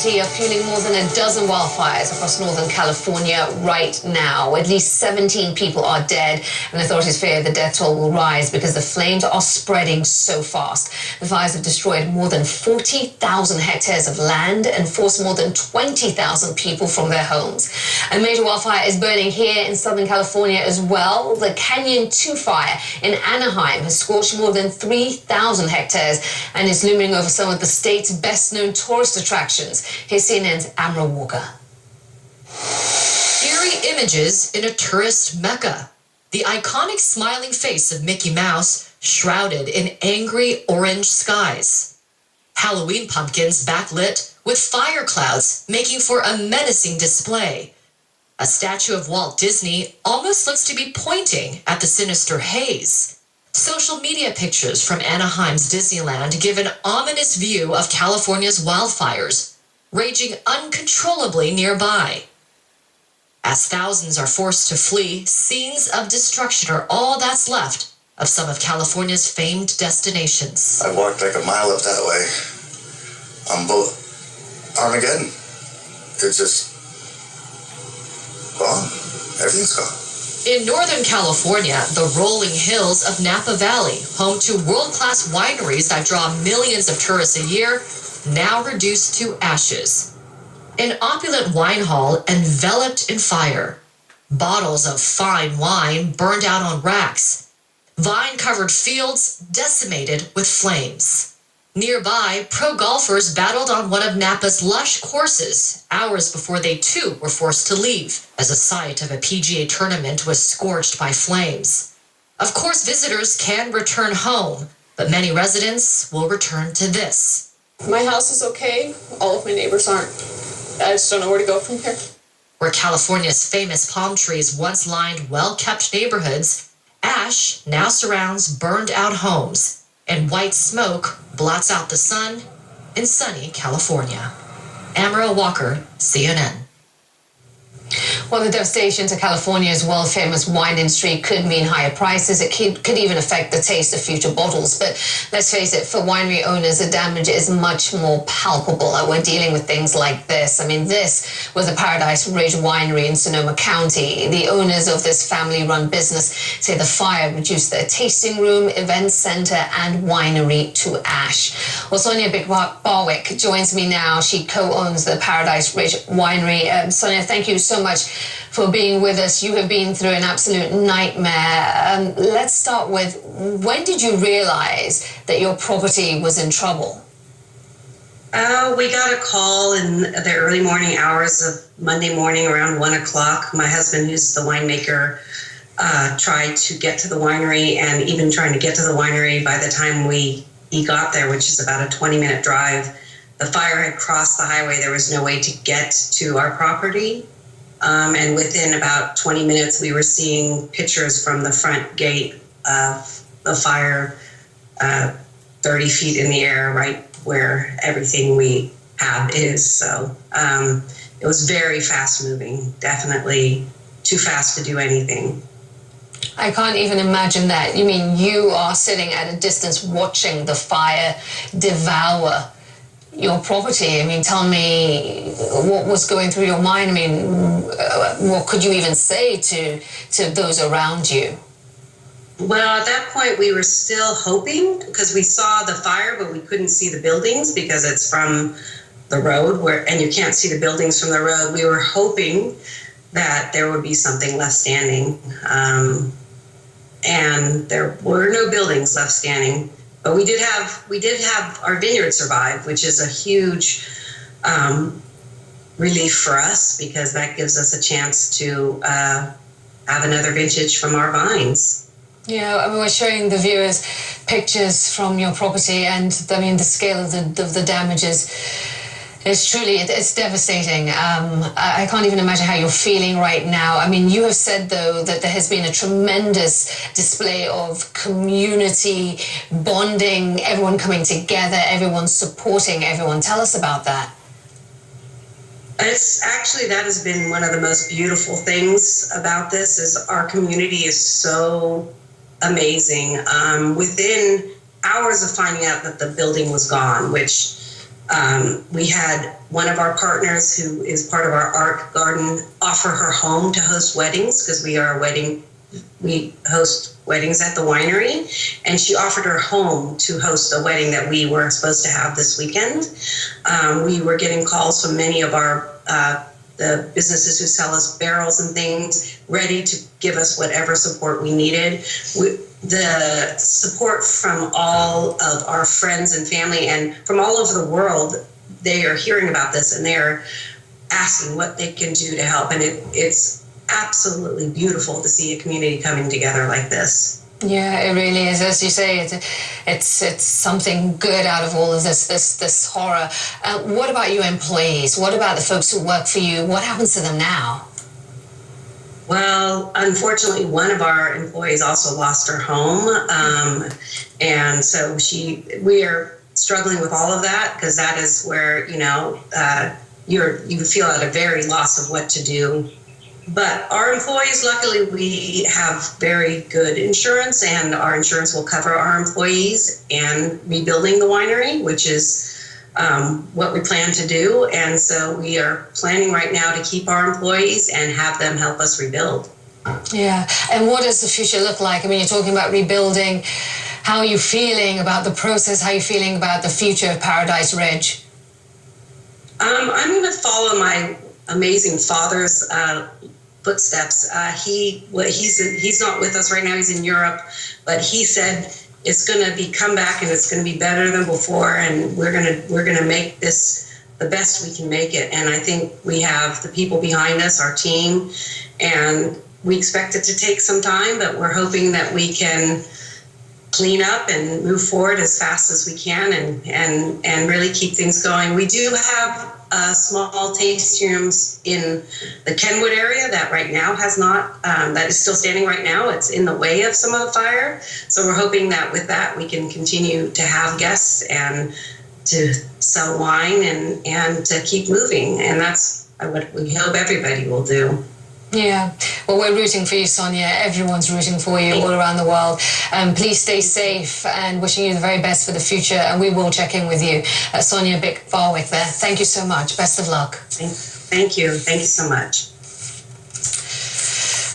apparently are fueling more than a dozen wildfires across Northern California right now. At least 17 people are dead, and authorities fear the death toll will rise because the flames are spreading so fast. The fires have destroyed more than 40,000 hectares of land and forced more than 20,000 people from their homes. A major wildfire is burning here in Southern California as well. The Canyon 2 fire in Anaheim has scorched more than 3,000 hectares and is looming over some of the state's best-known tourist attractions. Here's CNN's Amra Walker. Eerie images in a tourist mecca. The iconic smiling face of Mickey Mouse shrouded in angry orange skies. Halloween pumpkins backlit with fire clouds making for a menacing display. A statue of Walt Disney almost looks to be pointing at the sinister haze. Social media pictures from Anaheim's Disneyland give an ominous view of California's wildfires, raging uncontrollably nearby. As thousands are forced to flee, scenes of destruction are all that's left of some of California's famed destinations. I walked like a mile up that way on boat Armageddon. It's just gone. Everything's gone. In Northern California, the rolling hills of Napa Valley, home to world-class wineries that draw millions of tourists a year, now reduced to ashes. An opulent wine hall enveloped in fire. Bottles of fine wine burned out on racks. Vine-covered fields decimated with flames. Nearby, pro golfers battled on one of Napa's lush courses hours before they too were forced to leave, as the site of a PGA tournament was scorched by flames. Of course, visitors can return home, but many residents will return to this. My house is okay. All of my neighbors aren't. I just don't know where to go from here. Where California's famous palm trees once lined well-kept neighborhoods, ash now surrounds burned-out homes, and white smoke blots out the sun in sunny California. Amara Walker, CNN. Well, the devastation to California's world-famous wine industry could mean higher prices. It could even affect the taste of future bottles. But let's face it, for winery owners, the damage is much more palpable. We're dealing with things like this. I mean, this was the Paradise Ridge Winery in Sonoma County. The owners of this family-run business say the fire reduced their tasting room, event center, and winery to ash. Well, Sonia Barwick joins me now. She co-owns the Paradise Ridge Winery. Sonia, thank you so much for being with us. You have been through an absolute nightmare. Let's start with, when did you realize that your property was in trouble? We got a call in the early morning hours of Monday morning around 1 o'clock. My husband, who's the winemaker, tried to get to the winery, and even trying to get to the winery, by the time he got there, which is about a 20-minute drive, the fire had crossed the highway. There was no way to get to our property. And within about 20 minutes, we were seeing pictures from the front gate of the fire 30 feet in the air, right where everything we have is. So it was very fast moving, definitely too fast to do anything. I can't even imagine that. You mean you are sitting at a distance watching the fire devour your property? I mean, tell me what was going through your mind. I mean, what could you even say to those around you? Well, at that point, we were still hoping, because we saw the fire, but we couldn't see the buildings because it's from the road, and you can't see the buildings from the road. We were hoping that there would be something left standing, and there were no buildings left standing. But we did have our vineyard survive, which is a huge relief for us, because that gives us a chance to have another vintage from our vines. Yeah, I mean, we're showing the viewers pictures from your property, and I mean, the scale of the damages is truly, it's devastating. I can't even imagine how you're feeling right now. I mean, you have said, though, that there has been a tremendous display of community bonding, everyone coming together, everyone supporting everyone. Tell us about that. It's actually, that has been one of the most beautiful things about this, is our community is so amazing. Within hours of finding out that the building was gone, which We had one of our partners who is part of our art garden offer her home to host weddings, because we host weddings at the winery, and she offered her home to host a wedding that we were supposed to have this weekend. We were getting calls from many of our the businesses who sell us barrels and things, ready to give us whatever support we needed. The support from all of our friends and family and from all over the world, they are hearing about this and they're asking what they can do to help. And it's absolutely beautiful to see a community coming together like this. Yeah, it really is. As you say, it's something good out of all of this horror. What about your employees? What about the folks who work for you? What happens to them now? Well, unfortunately, one of our employees also lost her home, and so we are struggling with all of that, because that is where you feel at a very loss of what to do. But our employees, luckily, we have very good insurance, and our insurance will cover our employees and rebuilding the winery, which is what we plan to do. And so we are planning right now to keep our employees and have them help us rebuild. Yeah. And what does the future look like? I mean, you're talking about rebuilding. How are you feeling about the process? How are you feeling about the future of Paradise Ridge? I'm going to follow my amazing father's footsteps. He's not with us right now. He's in Europe, but he said it's going to come back and it's going to be better than before, and we're going to make this the best we can make it. And I think we have the people behind us, our team, and we expect it to take some time, but we're hoping that we can clean up and move forward as fast as we can and really keep things going. We do have small tasting rooms in the Kenwood area that right now has not, that is still standing right now. It's in the way of some of the fire. So we're hoping that with that we can continue to have guests and to sell wine and to keep moving. And that's what we hope everybody will do. Yeah, well, we're rooting for you, Sonia. Everyone's rooting for you all around the world. Please stay safe, and wishing you the very best for the future, and we will check in with you. Sonia Bick-Varwick there. Thank you so much. Best of luck. Thank you. Thank you so much.